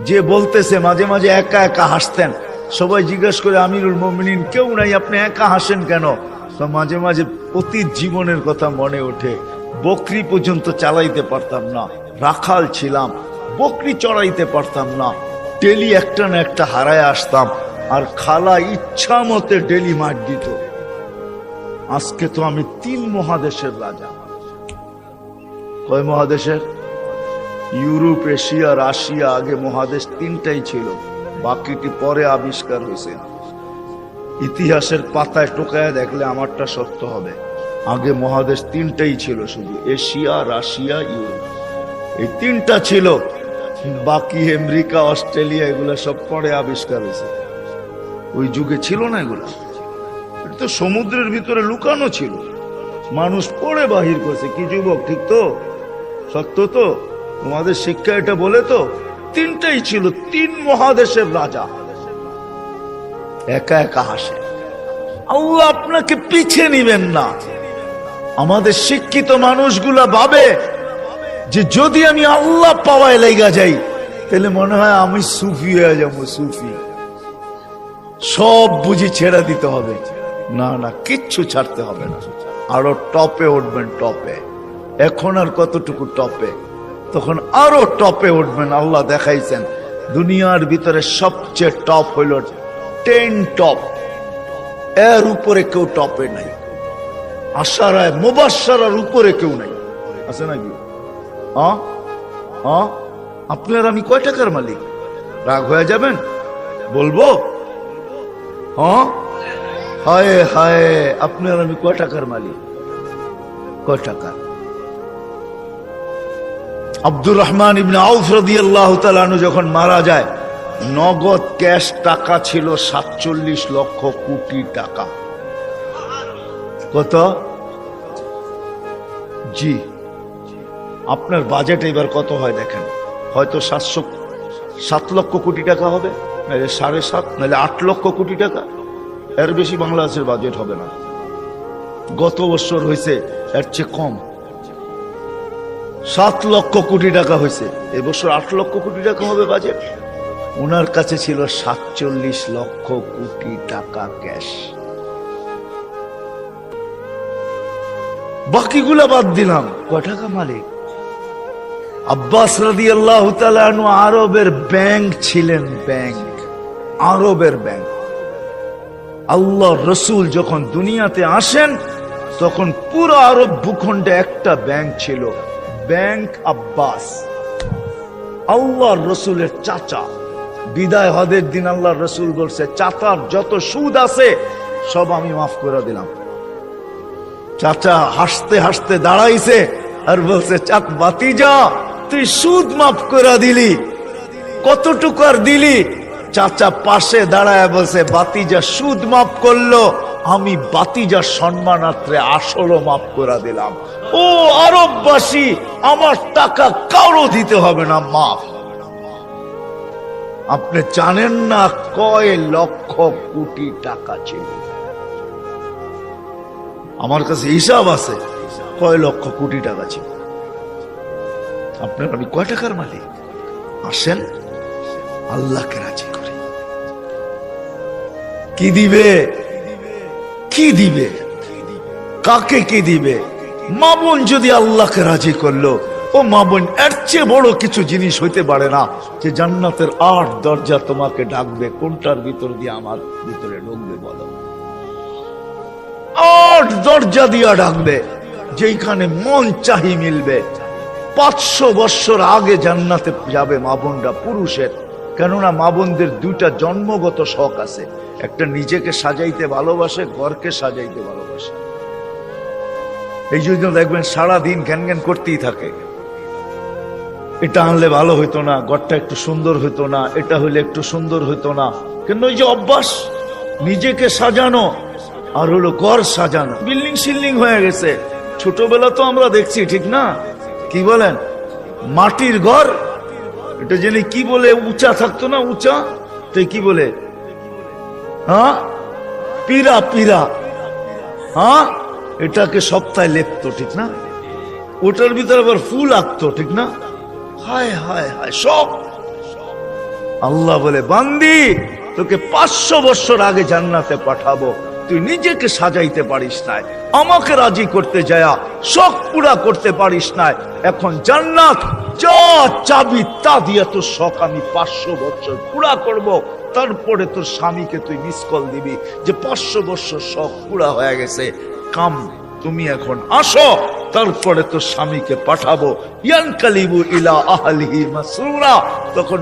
যে বলতেছে মাঝে মাঝে একা একা হাসতেন, সবাই জিজ্ঞেস করে আমিরুল মুমিনিন কেউ নাই, আপনি একা হাসেন কেন? তো মাঝে মাঝে অতীত জীবনের কথা মনে ওঠে। বকরি পর্যন্ত চালাইতে পারতাম না, রাখাল ছিলাম, বকরি চড়াইতে পারতাম না, ডেলি একটা না একটা হারায় আসতাম, আর খালা ইচ্ছা মতে ডেলি মার দিত। আজকে তো আমি 3 মহাদেশের রাজা। কয় মহাদেশের? Europe, Asia, Russia. আগে মহাদেশ 3টাই ছিল, বাকিটি পরে আবিষ্কার হয়েছে। ইতিহাসের পাতায় টোকায় দেখলে আমারটা সত্য হবে। আগে মহাদেশ 3টাই ছিল, শুধু এশিয়া, রাশিয়া, ইউরোপ, এই 3টা ছিল। বাকি আমেরিকা, অস্ট্রেলিয়া এগুলা সব পরে আবিষ্কার হয়েছে। ওই যুগে ছিল না এগুলা। এটা তো সমুদ্রের ভিতরে লুকানো ছিল, মানুষ পড়ে বাহির করছে। কি যুবক, ঠিক তো? সত্য তো? তোমাদের শিক্ষা এটা বলে তো 3টাই ছিল, 3 মহাদেশের রাজা। একা একা হাসে। আল্লাহ আপনাকে পিছিয়ে নিবেন না। আমাদের শিক্ষিত মানুষগুলা ভাবে যে যদি আমি আল্লাহ পাওয়ায় লেগা যাই তাহলে মনে হয় আমি সুফি হয়ে যাবো। সুফি সব বুঝি ছেড়ে দিতে হবে। না না, কিচ্ছু ছাড়তে হবে না, আরো টপে উঠবেন। টপে এখন আর কতটুকু টপে, তখন আরো টপে উঠবেন। আল্লাহ দেখাইছেন দুনিয়ার ভিতরে সবচেয়ে টপ হইল 10 টপ, এর উপরে কেউ টপে নাই। আশারায় মুবাশশারার উপরে কেউ নাই, আছে নাকি? আপনার আমি কয় টাকার মালিক? রাগ হয়ে যাবেন? বলবো? হায় হায়, আপনার আমি কয় টাকার মালিক? কয় টাকা? আব্দুর রহমান ইবনে আউফ রাদিয়াল্লাহু তাআলা আনহু যখন মারা যায়, নগদ ক্যাশ টাকা ছিল 47 লক্ষ কোটি টাকা। কত? জি। আপনার বাজেট এবার কত হয় দেখেন, হয়তো 7 লক্ষ কোটি টাকা হবে, নাহলে 7.5, নাহলে 8 লক্ষ কোটি টাকা। এর বেশি বাংলাদেশের বাজেট হবে না। গত বছর হয়েছে এর চেয়ে কম, 7 লক্ষ কোটি টাকা হয়েছে। এবছর 8 লক্ষ কোটি টাকা হবে বাজেট। ওনার কাছে ছিল 47 লক্ষ কোটি টাকা ক্যাশ। বাকিগুলা বাদ দিলাম, কয় টাকা মালিক? আব্বাস রাদিয়াল্লাহু তাআলা আনহু আরবের ব্যাংক ছিলেন, ব্যাংক, আরবের ব্যাংক। আল্লাহ রসুল যখন দুনিয়াতে আসেন তখন পুরো আরব ভূখণ্ডে একটা ব্যাংক ছিল, ব্যাংক আব্বাস। আল্লাহ রসুলের চাচা। বিদায় হজের দিন আল্লাহ রসুল বলছে, চাচার যত সুদ আছে সব আমি মাফ করে দিলাম। চাচা হাসতে হাসতে দাঁড়াইছে আর বলছে, চাক বাতিজা তুই সুদ মাফ করে দিলি, কতটুকু আর দিলি? চাচা পাশে দাঁড়ায় বলছে, বাতিজা সুদ মাফ করলো, আমি বাতিজার সম্মানার্থে আসলও মাফ করে দিলাম। ও আরববাসী, আমার টাকা কারো দিতে হবে না, মাফ। আপনি জানেন না কয় লক্ষ কোটি টাকা ছিল? আমার কাছে হিসাব আছে কয় লক্ষ কোটি টাকা ছিল। আপনার আমি কয় টাকার মালিক? আসেন আল্লাহকে রাজি করে। কি দিবে? কি দিবে? কাকে কি দিবে? মা বোন যদি আল্লাহকে রাজি করলো, ও মা বোন, এর চেয়ে বড় কিছু জিনিস হইতে পারে না যে জান্নাতের 8 দরজা তোমাকে ডাকবে। কোনটার ভিতর দিয়ে আমার ভিতরে ঢুকবে বলো? 8 দরজা দিয়া ডাকবে, যেখানে মন চাহি মিলবে। 500 বছর আগে জান্নাতে যাবে মা বোনরা, পুরুষের। কেননা মা বোনদের 2টা জন্মগত শখ আছে, একটা নিজেকে সাজাইতে ভালোবাসে, ঘরকে সাজাইতে ভালোবাসে। এই জন্য দেখবেন সারাদিন জ্ঞান জ্ঞান করতেই থাকে, এটা আনলে ভালো হইতো না, ঘরটা একটু সুন্দর হইতো না, এটা হইলে একটু সুন্দর হইতো না। কেন? ওই যে অভ্যাস, নিজেকে সাজানো আর হলো ঘর সাজানো। বিল্ডিং শিল্ডিং হয়ে গেছে। ছোটবেলা তো আমরা দেখছি, ঠিক না? কি বলেন? মাটির ঘর, এটা জেনে কি বলে, উঁচা থাকতো না, উঁচা, তাই কি বলে? পীরা, পীরা। এটাকে সপ্তাহে লেপতো, ঠিক না? ওটার ভিতরে আবার ফুল আঁকতো, ঠিক না? হায় হায় হায়, সব আল্লাহ বলে, বান্দি তোকে 500 বছর আগে জান্নাতে পাঠাবো, তুই নিজেকে সাজাইতে পারিস নাই, আমাকে রাজি করতে যায়া শখ পুরা করতে পারিস নাই। এখন জান্নাত যা চাবি তা দিয়ে তোর শখ আমি 500 বছর পুরা করব। তারপরে তোর স্বামীকে তুই মিস কল দিবি যে 500 বছর শখ পুরা হয়ে গেছে, কাম তুমি এখন আসো, তারপরে তোর স্বামীকে পাঠাবো। ইয়ানকালিবু ইলা আহলিহি মাসরুরা, তখন